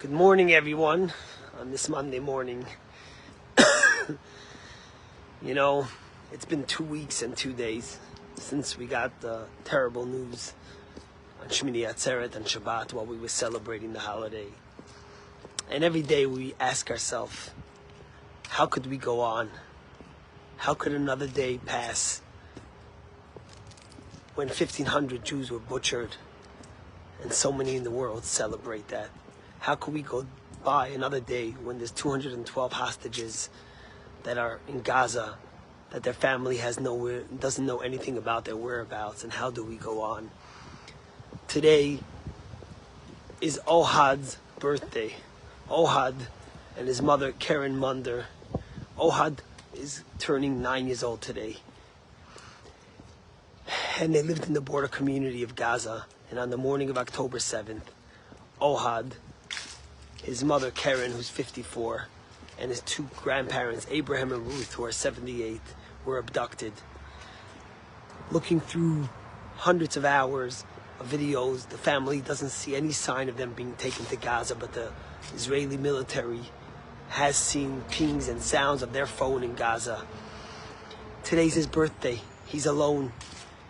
Good morning, everyone, on this Monday morning. You know, it's been 2 weeks and 2 days since we got the terrible news on Shmini Atzeret and Shabbat while we were celebrating the holiday. And every day we ask ourselves, how could we go on? How could another day pass when 1,500 Jews were butchered and so many in the world celebrate that? How could we go by another day when there's 212 hostages that are in Gaza, that their family doesn't know anything about their whereabouts, and how do we go on? Today is Ohad's birthday. Ohad and his mother Karen Munder. Ohad is turning 9 years old today. And they lived in the border community of Gaza. And on the morning of October 7th, Ohad, his mother Karen, who's 54, and his two grandparents, Abraham and Ruth, who are 78, were abducted. Looking through hundreds of hours of videos, the family doesn't see any sign of them being taken to Gaza, but the Israeli military has seen pings and sounds of their phone in Gaza. Today's his birthday. He's alone.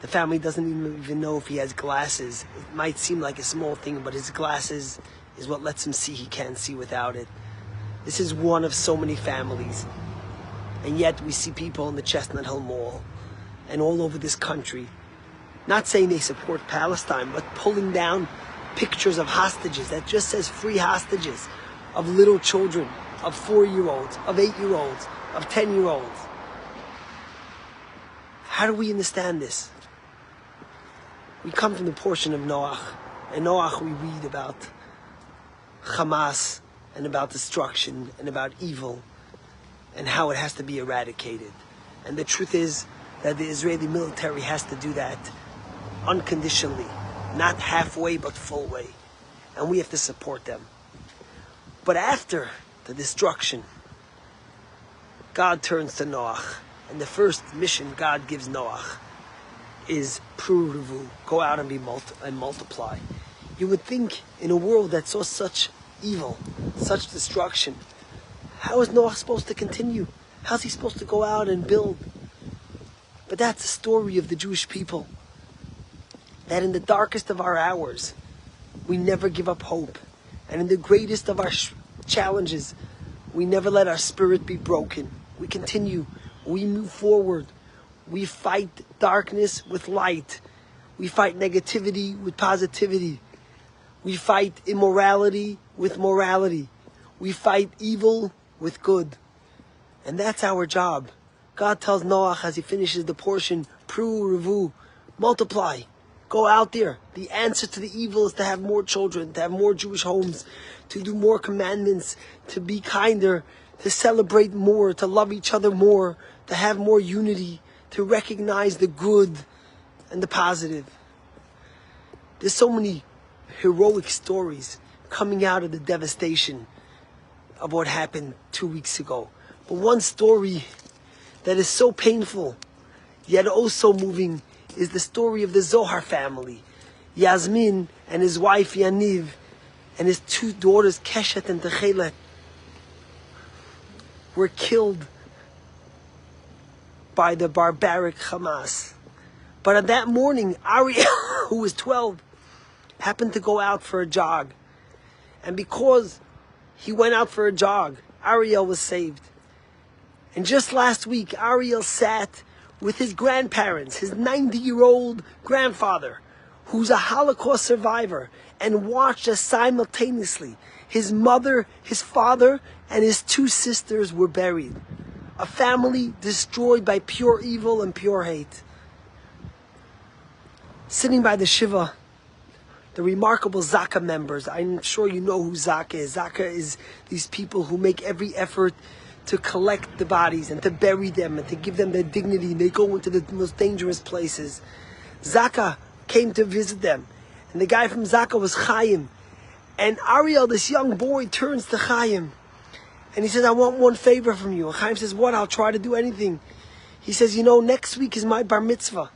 The family doesn't even know if he has glasses. It might seem like a small thing, but his glasses is what lets him see. He can't see without it. This is one of so many families. And yet we see people in the Chestnut Hill Mall and all over this country, not saying they support Palestine, but pulling down pictures of hostages that just says free hostages, of little children, of 4-year-olds, of 8-year-olds, of 10-year-olds. How do we understand this? We come from the portion of Noach. In Noach we read about Hamas and about destruction and about evil and how it has to be eradicated. And the truth is that the Israeli military has to do that unconditionally, not halfway but full way. And we have to support them. But after the destruction, God turns to Noach, and the first mission God gives Noach is Pru Urevu, go out and multiply. You would think in a world that saw such evil, such destruction, how is Noach supposed to continue? How's he supposed to go out and build? But that's the story of the Jewish people. That in the darkest of our hours, we never give up hope. And in the greatest of our challenges, we never let our spirit be broken. We continue. We move forward. We fight darkness with light. We fight negativity with positivity. We fight immorality with morality. We fight evil with good. And that's our job. God tells Noach as he finishes the portion, Pru Urevu, multiply. Go out there. The answer to the evil is to have more children, to have more Jewish homes, to do more commandments, to be kinder, to celebrate more, to love each other more, to have more unity, to recognize the good and the positive. There's so many heroic stories coming out of the devastation of what happened 2 weeks ago. But one story that is so painful, yet also moving, is the story of the Zohar family. Yasmin and his wife Yaniv and his two daughters Keshet and Techelet were killed by the barbaric Hamas. But on that morning, Ariel, who was 12, happened to go out for a jog. And because he went out for a jog, Ariel was saved. And just last week, Ariel sat with his grandparents, his 90-year-old grandfather, who's a Holocaust survivor, and watched as simultaneously his mother, his father, and his two sisters were buried. A family destroyed by pure evil and pure hate. Sitting by the Shiva, the remarkable Zaka members. I'm sure you know who Zaka is. Zaka is these people who make every effort to collect the bodies and to bury them and to give them their dignity. They go into the most dangerous places. Zaka came to visit them. And the guy from Zaka was Chaim. And Ariel, this young boy, turns to Chaim. And he says, I want one favor from you. And Chaim says, what? I'll try to do anything. He says, you know, next week is my bar mitzvah.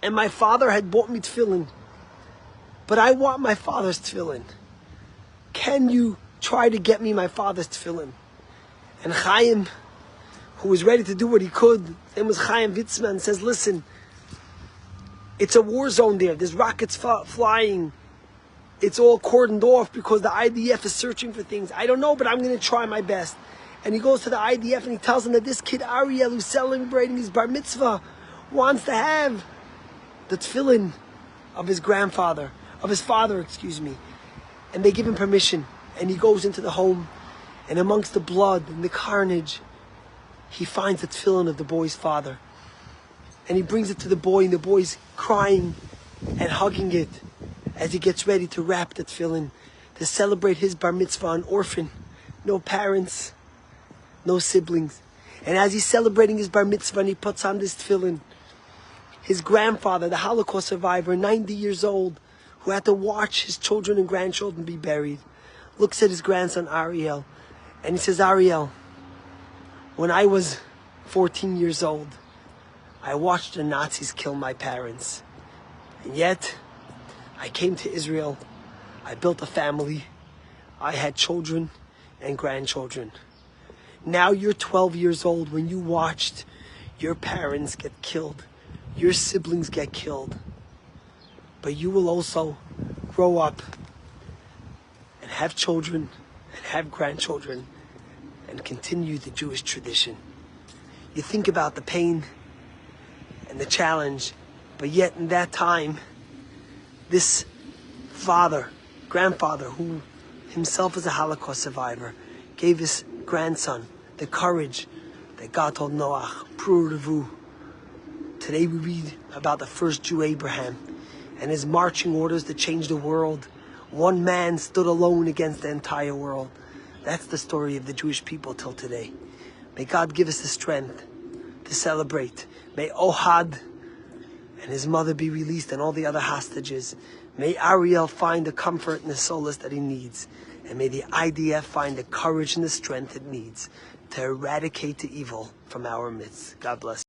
And my father had bought me tefillin. But I want my father's tefillin. can you try to get me my father's tefillin? And Chaim, who was ready to do what he could, his name was Chaim Witzman, says, listen, it's a war zone there. There's rockets flying. It's all cordoned off because the IDF is searching for things. I don't know, but I'm going to try my best. And he goes to the IDF and he tells them that this kid Ariel, who's celebrating his bar mitzvah, wants to have the tefillin of his grandfather, of his father, excuse me. And they give him permission. And he goes into the home, and amongst the blood and the carnage, he finds the tefillin of the boy's father. And he brings it to the boy, and the boy's crying and hugging it as he gets ready to wrap the tefillin to celebrate his bar mitzvah, an orphan, no parents, no siblings. And as he's celebrating his bar mitzvah and he puts on this tefillin, his grandfather, the Holocaust survivor, 90 years old, who had to watch his children and grandchildren be buried, looks at his grandson Ariel and he says, Ariel, when I was 14 years old, I watched the Nazis kill my parents. And yet, I came to Israel, I built a family, I had children and grandchildren. Now you're 12 years old when you watched your parents get killed, your siblings get killed. But you will also grow up and have children and have grandchildren and continue the Jewish tradition. You think about the pain and the challenge, but yet in that time, this grandfather, who himself is a Holocaust survivor, gave his grandson the courage that God told Noach, Pru Revu. Today we read about the first Jew, Abraham, and his marching orders to change the world. One man stood alone against the entire world. That's the story of the Jewish people till today. May God give us the strength to celebrate. May Ohad and his mother be released and all the other hostages. May Ariel find the comfort and the solace that he needs. And may the IDF find the courage and the strength it needs to eradicate the evil from our midst. God bless.